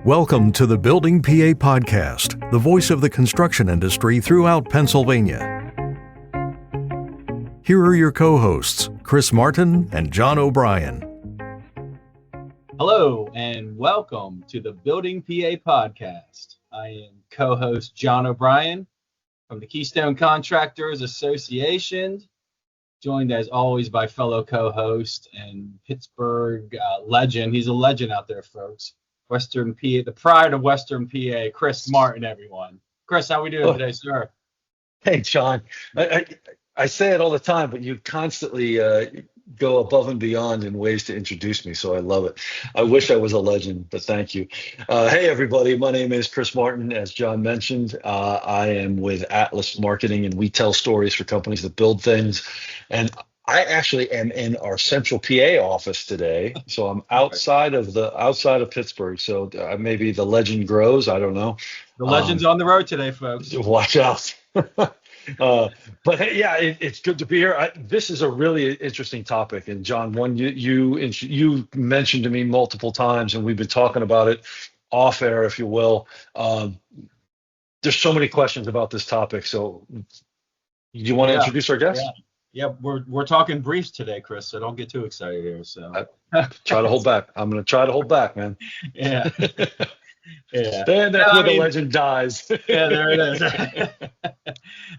Welcome to the Building PA Podcast, the voice of the construction industry throughout Pennsylvania. Here are your co-hosts, Chris Martin and Jon O'Brien. Hello, and welcome to the Building PA Podcast. I am co-host Jon O'Brien from the Keystone Contractors Association, joined as always by fellow co-host and Pittsburgh legend. He's a legend out there, folks. Western PA, the pride of Western PA, Chris Martin, everyone. Chris, how we doing today, sir? Hey, Jon. I say it all the time, but you constantly go above and beyond in ways to introduce me, so I love it. I wish I was a legend, but thank you. Hey, everybody. My name is Chris Martin. As Jon mentioned, I am with Atlas Marketing, and we tell stories for companies that build things. And I actually am in our central PA office today, so I'm outside of Pittsburgh. So maybe the legend grows. I don't know. The legend's on the road today, folks. Watch out. But hey, yeah, it's good to be here. This is a really interesting topic, and Jon, one you mentioned to me multiple times, and we've been talking about it off air, if you will. There's so many questions about this topic. So, you want to introduce our guest? Yeah, we're talking briefs today, Chris. So don't get too excited here. So try to hold back. I'm going to try to hold back, man. Yeah. Yeah. And that's where the legend dies. Yeah, there it is.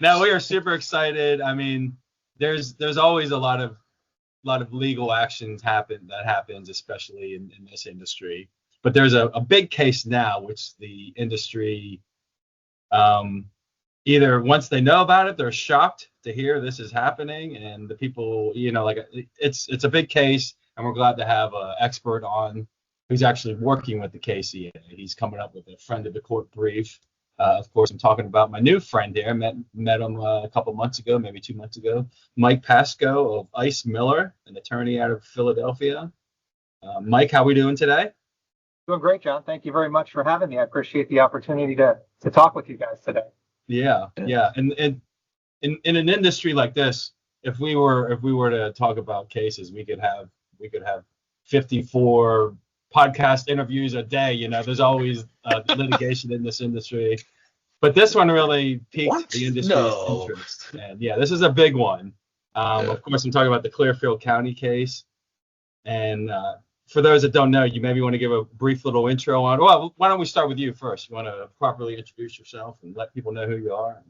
Now we are super excited. I mean, there's always a lot of legal actions happens, especially in this industry. But there's a big case now, which the industry either once they know about it, they're shocked to hear this is happening, and the people, it's a big case, and we're glad to have an expert on who's actually working with the case. He's coming up with a friend of the court brief. Of course, I'm talking about my new friend here. Met him a couple months ago, maybe 2 months ago. Mike Pascoe of Ice Miller, an attorney out of Philadelphia. Mike, how we doing today? Doing great, Jon. Thank you very much for having me. I appreciate the opportunity to talk with you guys today. Yeah. And in an industry like this, if we were to talk about cases, we could have 54 podcast interviews a day. There's always litigation in this industry, but this one really piqued the industry's interest. And this is a big one. Of course, I'm talking about the Clearfield County case. And for those that don't know, you maybe want to give a brief little intro on. Well, why don't we start with you first? You want to properly introduce yourself and let people know who you are?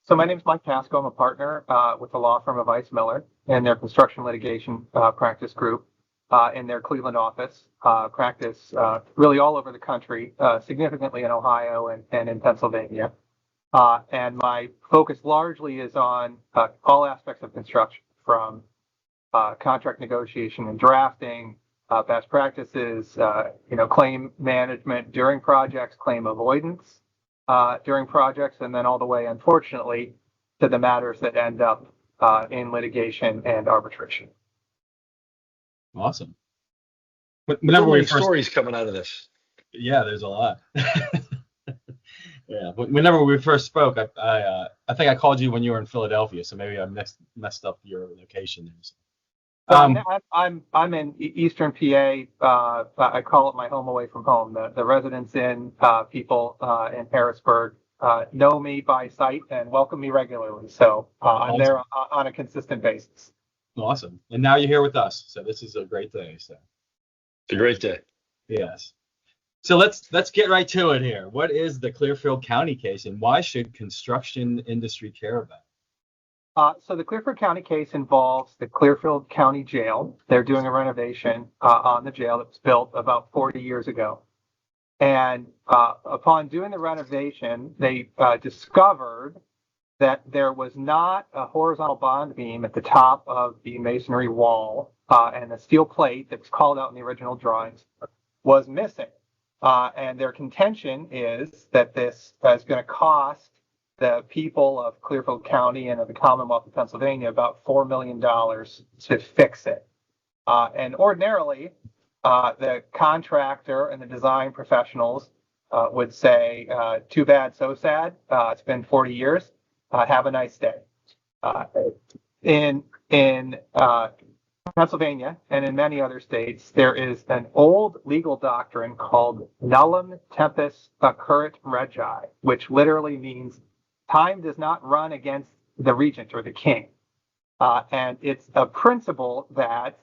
So my name is Mike Pascoe. I'm a partner with the law firm of Ice Miller and their construction litigation practice group in their Cleveland office. Practice really all over the country, significantly in Ohio and in Pennsylvania. And my focus largely is on all aspects of construction, from contract negotiation and drafting, best practices, claim management during projects, claim avoidance during projects, and then all the way, unfortunately, to the matters that end up in litigation and arbitration. Awesome. Many stories coming out of this. Yeah, there's a lot. Yeah, whenever we first spoke, I think I called you when you were in Philadelphia, so maybe I messed up your location there. So. I'm in Eastern PA. I call it my home away from home. The residents in people in Harrisburg know me by sight and welcome me regularly. So I'm there on a consistent basis. Awesome. And now you're here with us. So this is a great day. So it's a great day. Yes. So let's get right to it here. What is the Clearfield County case, and why should construction industry care about it? So the Clearfield County case involves the Clearfield County Jail. They're doing a renovation on the jail that was built about 40 years ago. And upon doing the renovation, they discovered that there was not a horizontal bond beam at the top of the masonry wall, and the steel plate that was called out in the original drawings was missing. And their contention is that this is going to cost the people of Clearfield County and of the Commonwealth of Pennsylvania about $4 million to fix it. And ordinarily, the contractor and the design professionals would say, too bad, so sad. It's been 40 years. Have a nice day. In Pennsylvania and in many other states, there is an old legal doctrine called nullum tempus occurrit regi, which literally means time does not run against the regent or the king. And it's a principle that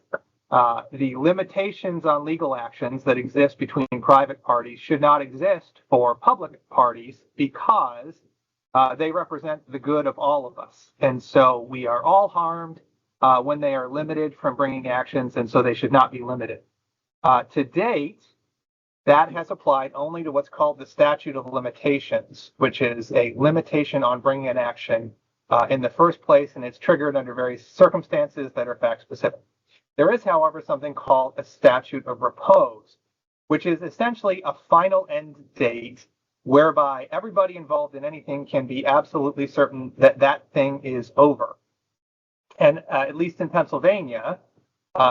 the limitations on legal actions that exist between private parties should not exist for public parties because they represent the good of all of us. And so we are all harmed when they are limited from bringing actions, and so they should not be limited. To date, that has applied only to what's called the statute of limitations, which is a limitation on bringing an action in the first place, and it's triggered under various circumstances that are fact specific. There is, however, something called a statute of repose, which is essentially a final end date whereby everybody involved in anything can be absolutely certain that that thing is over. And at least in Pennsylvania,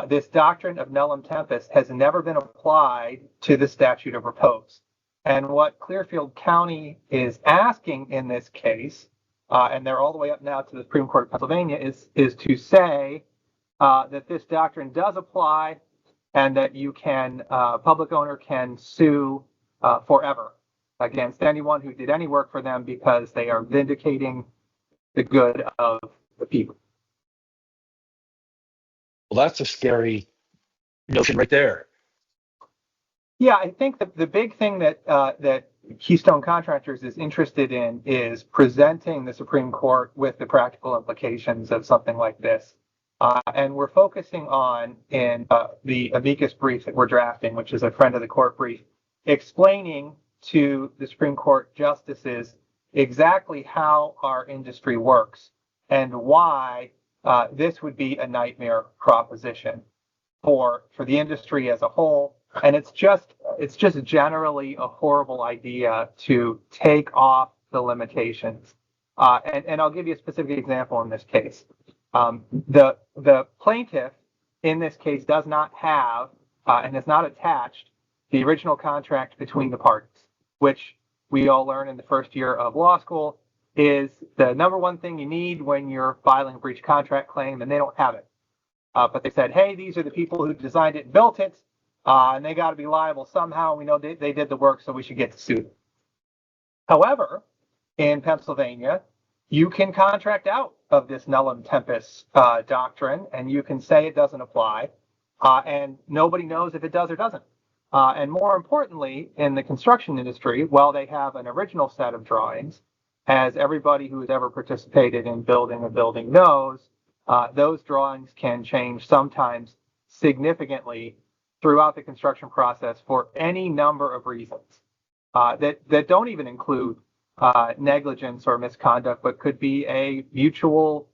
this doctrine of nullum tempus has never been applied to the statute of repose. And what Clearfield County is asking in this case, and they're all the way up now to the Supreme Court of Pennsylvania, is to say that this doctrine does apply and that you can, public owner can sue forever against anyone who did any work for them because they are vindicating the good of the people. Well, that's a scary notion right there. Yeah, I think that the big thing that that Keystone Contractors is interested in is presenting the Supreme Court with the practical implications of something like this. And we're focusing on in the amicus brief that we're drafting, which is a friend of the court brief, explaining to the Supreme Court justices exactly how our industry works and why this would be a nightmare proposition for the industry as a whole. And it's just generally a horrible idea to take off the limitations. And I'll give you a specific example in this case. The plaintiff in this case does not have and has not attached the original contract between the parties, which we all learn in the first year of law school is the number one thing you need when you're filing a breach of contract claim, and they don't have it. But they said, hey, these are the people who designed it and built it, and they got to be liable somehow. We know they did the work, so we should get to sue them. However, in Pennsylvania, you can contract out of this nullum tempus doctrine, and you can say it doesn't apply, and nobody knows if it does or doesn't. And more importantly, in the construction industry, while they have an original set of drawings, as everybody who has ever participated in building a building knows, those drawings can change sometimes significantly throughout the construction process for any number of reasons that don't even include negligence or misconduct, but could be a mutual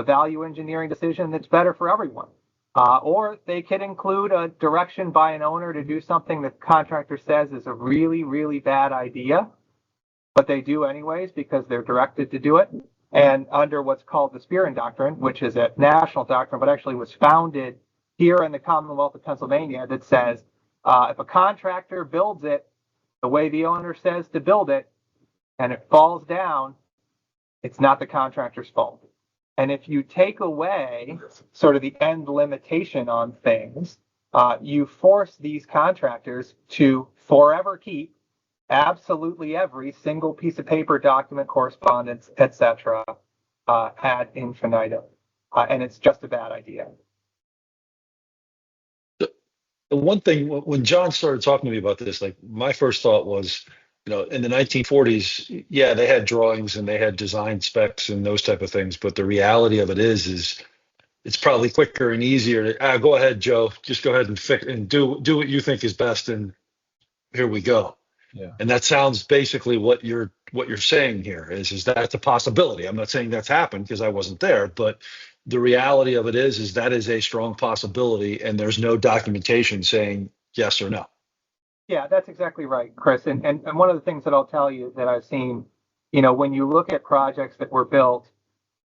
value engineering decision that's better for everyone. Or they could include a direction by an owner to do something that the contractor says is a really, really bad idea, but they do anyways because they're directed to do it. And under what's called the Spearin Doctrine, which is a national doctrine, but actually was founded here in the Commonwealth of Pennsylvania, that says if a contractor builds it the way the owner says to build it and it falls down, it's not the contractor's fault. And if you take away sort of the end limitation on things, you force these contractors to forever keep absolutely every single piece of paper, document, correspondence, etc., ad infinitum. And it's just a bad idea. The one thing, when John started talking to me about this, like my first thought was, in the 1940s, yeah, they had drawings and they had design specs and those type of things. But the reality of it is it's probably quicker and easier to go ahead, Joe, just go ahead and fix and do what you think is best, and here we go. Yeah. And that sounds basically what you're saying here is that's a possibility. I'm not saying that's happened because I wasn't there, but the reality of it is that is a strong possibility, and there's no documentation saying yes or no. Yeah, that's exactly right, Chris. And one of the things that I'll tell you that I've seen, when you look at projects that were built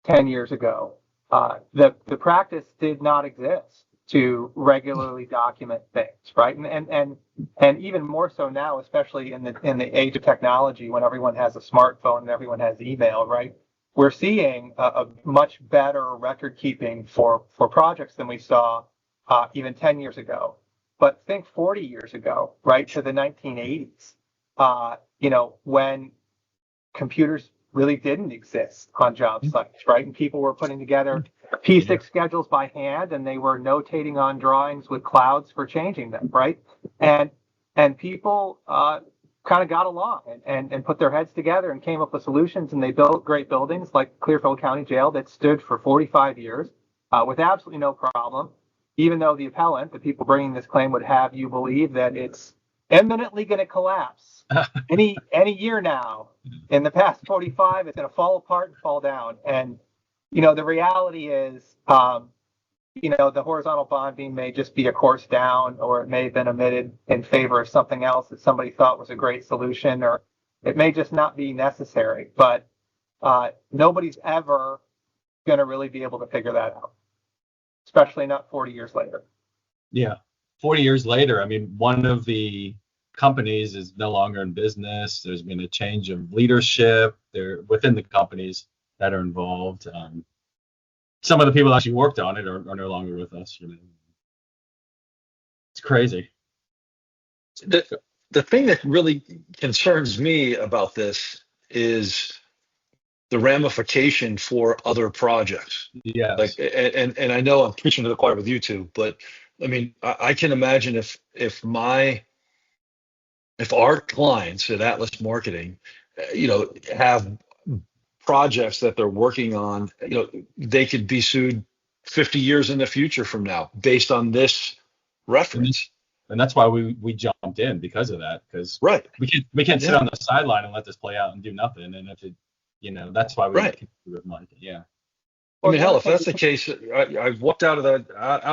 10 years ago, the practice did not exist to regularly document things, right? And even more so now, especially in the age of technology, when everyone has a smartphone and everyone has email, right? We're seeing a much better record keeping for projects than we saw even 10 years ago. But think 40 years ago, right, to the 1980s, when computers really didn't exist on job sites, right? And people were putting together P6 schedules by hand, and they were notating on drawings with clouds for changing them, right? And people kind of got along and put their heads together and came up with solutions, and they built great buildings like Clearfield County Jail that stood for 45 years with absolutely no problem, even though the appellant, the people bringing this claim, would have you believe that it's imminently going to collapse any year now. In the past 45, it's going to fall apart and fall down. And, the reality is, the horizontal bond beam may just be a course down, or it may have been omitted in favor of something else that somebody thought was a great solution, or it may just not be necessary. But nobody's ever going to really be able to figure that out, especially not 40 years later. Yeah. 40 years later, I mean, one of the companies is no longer in business. There's been a change of leadership there within the companies that are involved. Some of the people that actually worked on it are no longer with us. It's crazy. The thing that really concerns me about this is the ramification for other projects. Yeah. And I know I'm preaching to the choir with you two, but I mean, I can imagine if our clients at Atlas Marketing, have projects that they're working on, they could be sued 50 years in the future from now based on this reference. And that's why we jumped in, because of that, because right, we can't sit on the sideline and let this play out and do nothing. And if it, that's why we continue with Mike. Yeah. I mean, hell, if that's the case, I walked out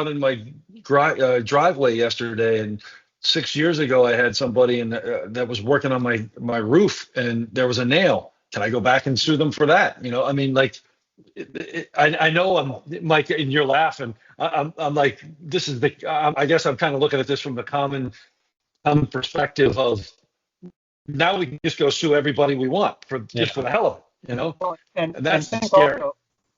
in my driveway yesterday, and 6 years ago I had somebody that was working on my roof, and there was a nail. Can I go back and sue them for that? I mean, like, I know I'm Mike, and you're laughing. I'm like, this is I guess I'm kind of looking at this from the common perspective of, now we can just go sue everybody we want just for the hell of it, Well, and that's I think scary.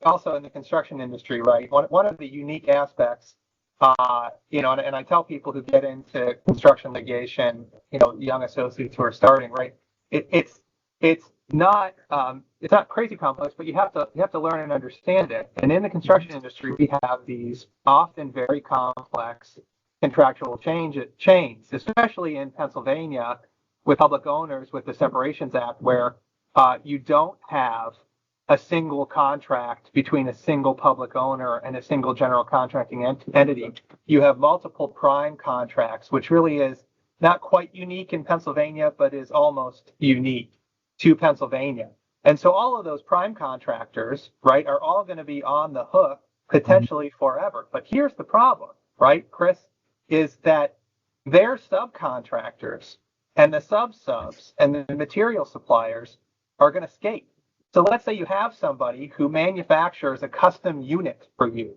Also in the construction industry, right? One of the unique aspects, and I tell people who get into construction litigation, young associates who are starting, right? It's not crazy complex, but you have to learn and understand it. And in the construction industry, we have these often very complex contractual chains, especially in Pennsylvania with public owners with the Separations Act, where you don't have a single contract between a single public owner and a single general contracting entity. You have multiple prime contracts, which really is not quite unique in Pennsylvania, but is almost unique to Pennsylvania. And so all of those prime contractors, right, are all going to be on the hook potentially forever. But here's the problem, right, Chris, is that their subcontractors and the subs and the material suppliers are going to skate. So let's say you have somebody who manufactures a custom unit for you,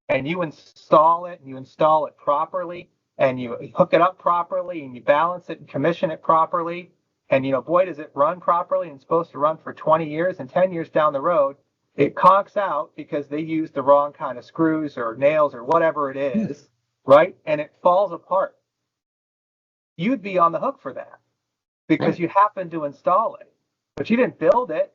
and you install it, and you install it properly, and you hook it up properly, and you balance it and commission it properly. And, boy, does it run properly, and it's supposed to run for 20 years, and 10 years down the road, it conks out because they used the wrong kind of screws or nails or whatever it is, right? And it falls apart. You'd be on the hook for that because you happened to install it, but you didn't build it.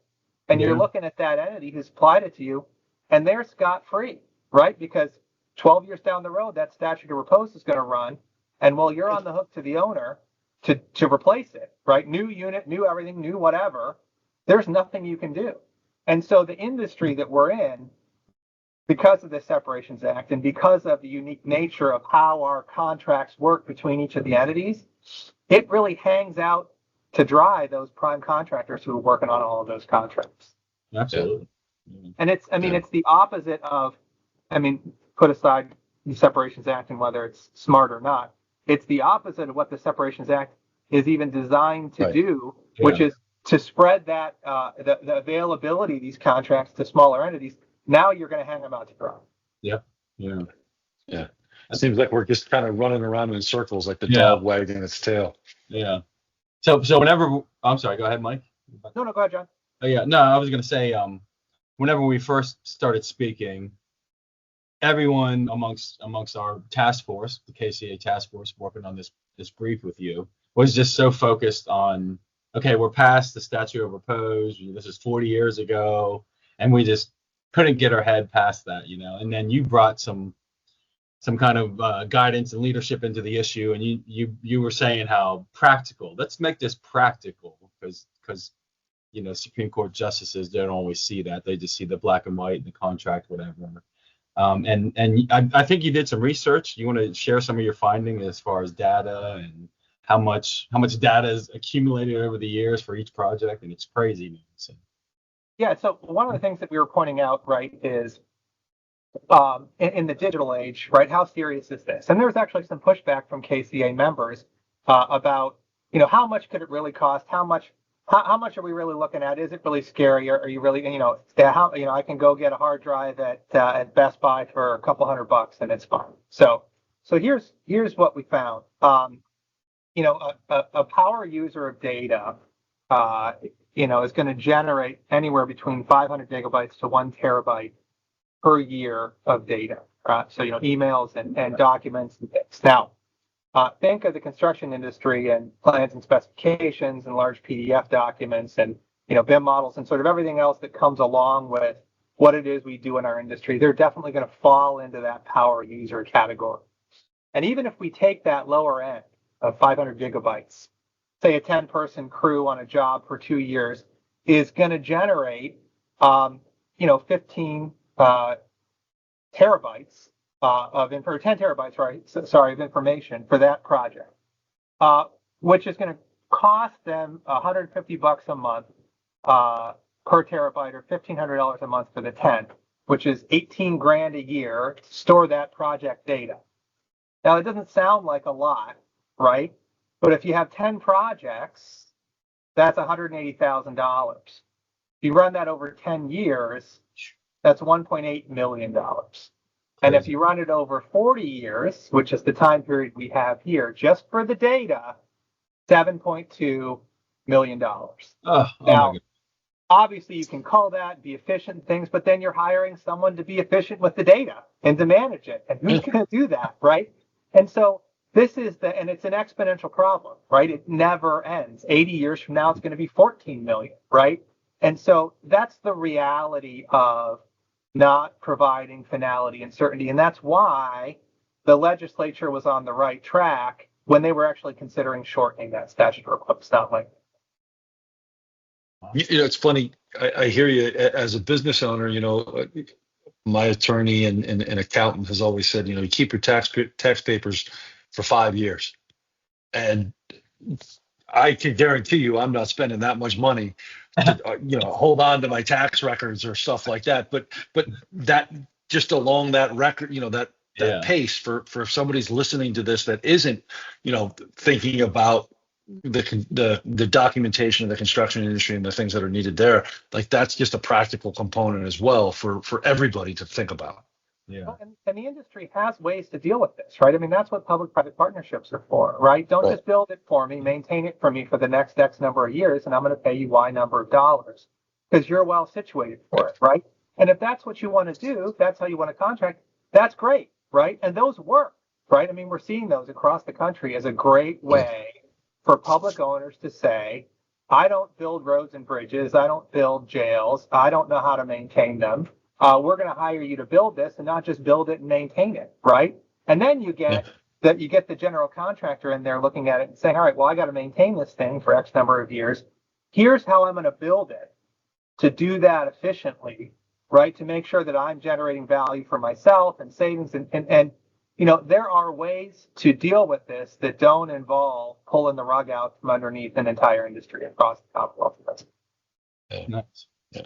And you're looking at that entity who supplied it to you, and they're scot-free, right? Because 12 years down the road, that statute of repose is going to run, and you're on the hook to the owner to replace it, right? New unit, new everything, new whatever. There's nothing you can do. And so the industry that we're in, because of the Separations Act and because of the unique nature of how our contracts work between each of the entities, it really hangs out to dry those prime contractors who are working on all of those contracts. Absolutely. And it's the opposite of, put aside the Separations Act and whether it's smart or not, it's the opposite of what the Separations Act is even designed to do, which is to spread that the availability of these contracts to smaller entities. Now you're going to hang them out to dry. Yep. Yeah. It seems like we're just kind of running around in circles like the dog wagging its tail. Yeah. So whenever, I'm sorry, go ahead, Mike. No, go ahead, John. Oh, yeah, no, I was going to say, whenever we first started speaking, everyone amongst our task force, the KCA task force working on this brief with you, was just so focused on, okay, we're past the statute of repose. This is 40 years ago, and we just couldn't get our head past that, And then you brought some kind of guidance and leadership into the issue, and you were saying how practical. Let's make this practical, because Supreme Court justices don't always see that. They just see the black and white and the contract, whatever. And I think you did some research. You want to share some of your findings as far as data and how much data is accumulated over the years for each project, and it's crazy, man. So. Yeah. So one of the things that we were pointing out, right, is in the digital age, right, how serious is this? And there's actually some pushback from KCA members about, how much could it really cost? How much are we really looking at? Is it really scary? Or are you really, I can go get a hard drive at Best Buy for a couple $100 and it's fine. So here's what we found. A power user of data, is going to generate anywhere between 500 gigabytes to 1 terabyte per year of data. So, emails and documents and things. Now, think of the construction industry and plans and specifications and large PDF documents and, BIM models and sort of everything else that comes along with what it is we do in our industry. They're definitely going to fall into that power user category. And even if we take that lower end of 500 gigabytes, say a 10-person crew on a job for 2 years is going to generate, 15 terabytes or 10 terabytes, of information for that project, which is going to cost them $150 a month per terabyte, or $1,500 a month for the 10, which is 18 grand a year to store that project data. Now, it doesn't sound like a lot, right? But if you have 10 projects, that's $180,000. If you run that over 10 years, that's $1.8 million. And if you run it over 40 years, which is the time period we have here, just for the data, $7.2 million. Now, obviously, you can call that and be efficient things, but then you're hiring someone to be efficient with the data and to manage it. And who's going to do that, right? And so this is and it's an exponential problem, right? It never ends. 80 years from now, it's going to be 14 million, right? And so that's the reality of not providing finality and certainty. And that's why the legislature was on the right track when they were actually considering shortening that statute of repose, not like. It's funny. I hear you. As a business owner, my attorney and accountant has always said, you keep your tax papers for 5 years. And I can guarantee you I'm not spending that much money to, hold on to my tax records or stuff like that. But that just along that record, that pace for if somebody's listening to this that isn't, thinking about the documentation of the construction industry and the things that are needed there, like that's just a practical component as well for everybody to think about. Yeah. Well, and the industry has ways to deal with this, right? I mean, that's what public-private partnerships are for, right? Don't just build it for me, maintain it for me for the next X number of years, and I'm going to pay you Y number of dollars because you're well situated for it, right? And if that's what you want to do, if that's how you want to contract, that's great, right? And those work, right? I mean, we're seeing those across the country as a great way for public owners to say, I don't build roads and bridges, I don't build jails, I don't know how to maintain them. We're going to hire you to build this and not just build it and maintain it, right? And then you get the general contractor in there looking at it and saying, all right, well, I got to maintain this thing for X number of years. Here's how I'm going to build it to do that efficiently, right? To make sure that I'm generating value for myself and savings. And there are ways to deal with this that don't involve pulling the rug out from underneath an entire industry across the Commonwealth. Nice. Yeah.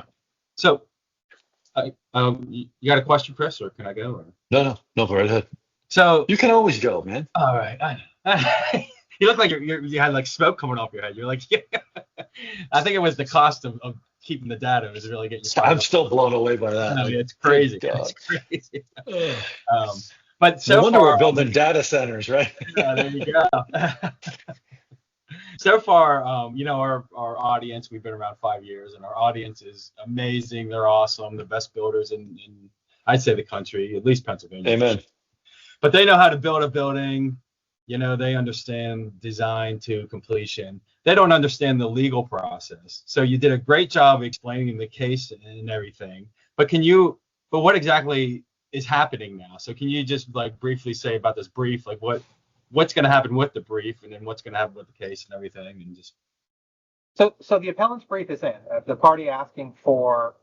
So, you got a question, Chris, or can I go? Or? No, go right ahead. So you can always go, man. All right. You look like you had like smoke coming off your head. You're like, yeah. I think it was the cost of keeping the data was really getting you. I'm still blown away by that. I mean, it's crazy. It's crazy. But so no wonder far, we're building data centers, right? Yeah, there you go. So far, our audience, we've been around 5 years, and our audience is amazing. They're awesome, the best builders in I'd say the country, at least Pennsylvania. Amen. But they know how to build a building. They understand design to completion. They don't understand the legal process. So you did a great job explaining the case and everything. But what exactly is happening now? So can you just briefly say about this brief, what's going to happen with the brief, and then what's going to happen with the case and everything, and just. So the appellant's brief is in. The party asking for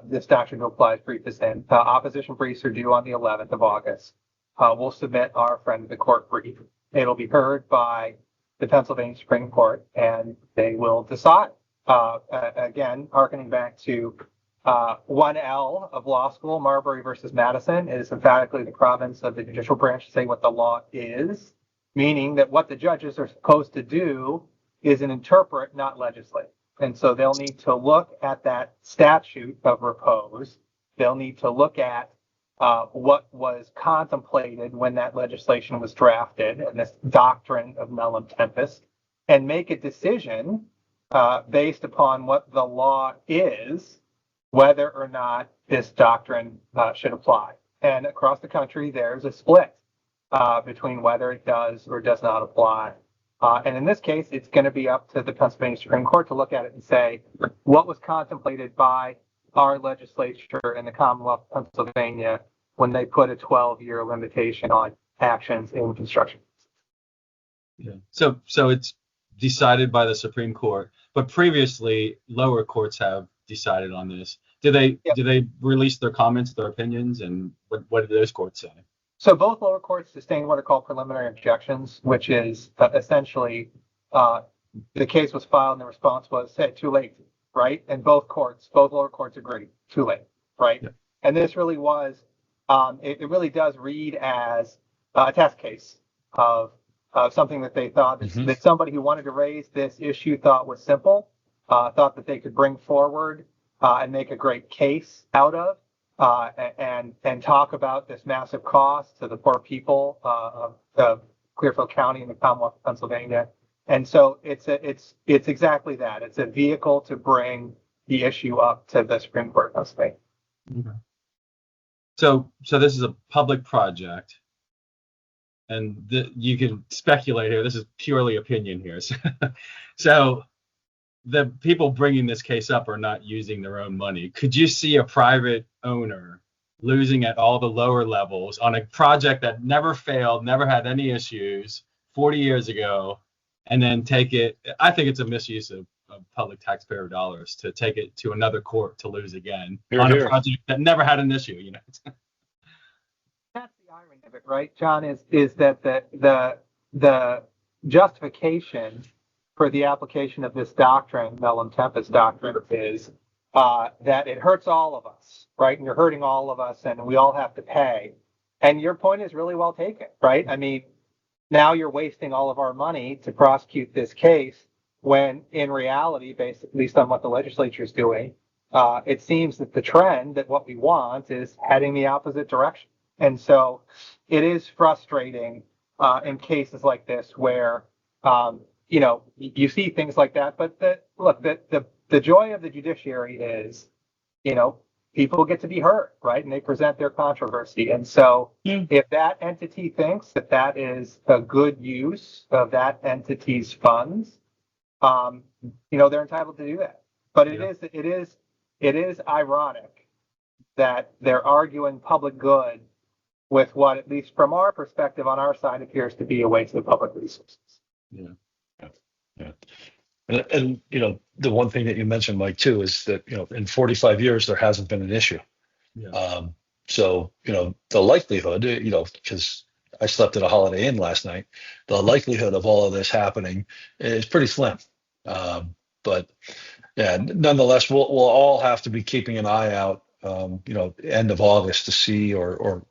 this doctrine to apply brief is in. Opposition briefs are due on the 11th of August. We'll submit our friend the court brief. It'll be heard by the Pennsylvania Supreme Court, and they will decide. Again, hearkening back to 1L of law school, Marbury versus Madison, it is emphatically the province of the judicial branch to say what the law is, meaning that what the judges are supposed to do is an interpret, not legislate. And so they'll need to look at that statute of repose. They'll need to look at what was contemplated when that legislation was drafted, and this doctrine of nullum tempus, and make a decision based upon what the law is, whether or not this doctrine should apply. And across the country, there's a split between whether it does or does not apply. And in this case, it's going to be up to the Pennsylvania Supreme Court to look at it and say, what was contemplated by our legislature in the Commonwealth of Pennsylvania when they put a 12-year limitation on actions in construction. Yeah. So it's decided by the Supreme Court, but previously lower courts have decided on this. Do they release their comments, their opinions, and what did those courts say? So both lower courts sustained what are called preliminary objections, which is essentially the case was filed and the response was, hey, too late, right? And both lower courts agreed, too late, right? Yeah. And this really was, it really does read as a test case of something that they thought that somebody who wanted to raise this issue thought was simple, thought that they could bring forward and make a great case out of. And talk about this massive cost to the poor people of Clearfield County and the Commonwealth of Pennsylvania. And so it's exactly that. It's a vehicle to bring the issue up to the Supreme Court of Pennsylvania. Okay. So this is a public project, and you can speculate here. This is purely opinion here. So the people bringing this case up are not using their own money. Could you see a private owner losing at all the lower levels on a project that never failed, never had any issues 40 years ago, and then take it? I think it's a misuse of public taxpayer dollars to take it to another court to lose again on a project that never had an issue. That's the irony of it, right, John? Is that the justification for the application of this doctrine, nullum tempus doctrine, is that it hurts all of us, right? And you're hurting all of us, and we all have to pay. And your point is really well taken, right? I mean, now you're wasting all of our money to prosecute this case, when in reality, based at least on what the legislature is doing, it seems that the trend, that what we want, is heading the opposite direction. And so it is frustrating in cases like this where you see things like that, but the joy of the judiciary is, people get to be heard, right? And they present their controversy. And so if that entity thinks that that is a good use of that entity's funds, they're entitled to do that. But it is ironic that they're arguing public good with what, at least from our perspective on our side, appears to be a waste of public resources. Yeah. And the one thing that you mentioned, Mike, too, is that in 45 years there hasn't been an issue. Yeah. So the likelihood, because I slept at a Holiday Inn last night, the likelihood of all of this happening is pretty slim. But yeah, nonetheless, we'll all have to be keeping an eye out, end of August to see, or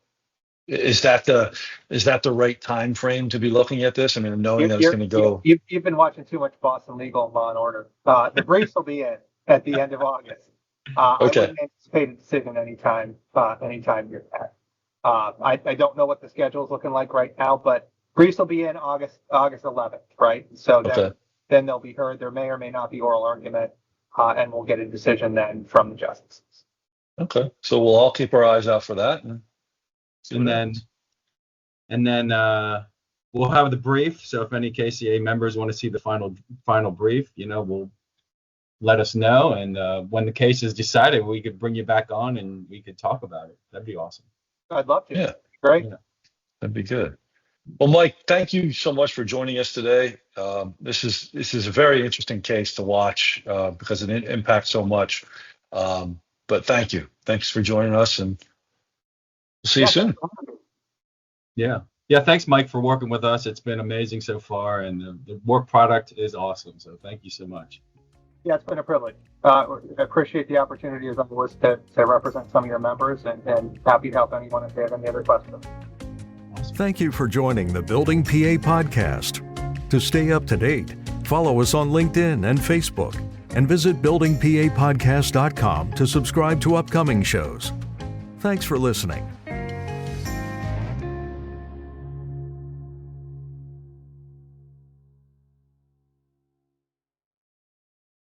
is that the right time frame to be looking at this? I mean, knowing that it's going to go. You've been watching too much Boston Legal and Law and Order. The briefs will be in at the end of August. Okay. I wouldn't anticipate a decision anytime near that. I don't know what the schedule is looking like right now, but briefs will be in August 11th, right? So then they'll be heard. There may or may not be oral argument, and we'll get a decision then from the justices. Okay. So we'll all keep our eyes out for that. And see what And then, happens. and then we'll have the brief. So if any KCA members want to see the final brief, we'll let us know. And when the case is decided, we could bring you back on and we could talk about it. That'd be awesome. I'd love to. Yeah. Great. Yeah. That'd be good. Well, Mike, thank you so much for joining us today. This is a very interesting case to watch because it impacts so much. But thank you. Thanks for joining us, and we'll see you soon. Yeah. Yeah. Thanks, Mike, for working with us. It's been amazing so far, and the work product is awesome. So thank you so much. Yeah, it's been a privilege. I appreciate the opportunity as always to represent some of your members, and happy to help anyone if they have any other questions. Thank you for joining the Building PA podcast. To stay up to date, follow us on LinkedIn and Facebook, and visit buildingpapodcast.com to subscribe to upcoming shows. Thanks for listening.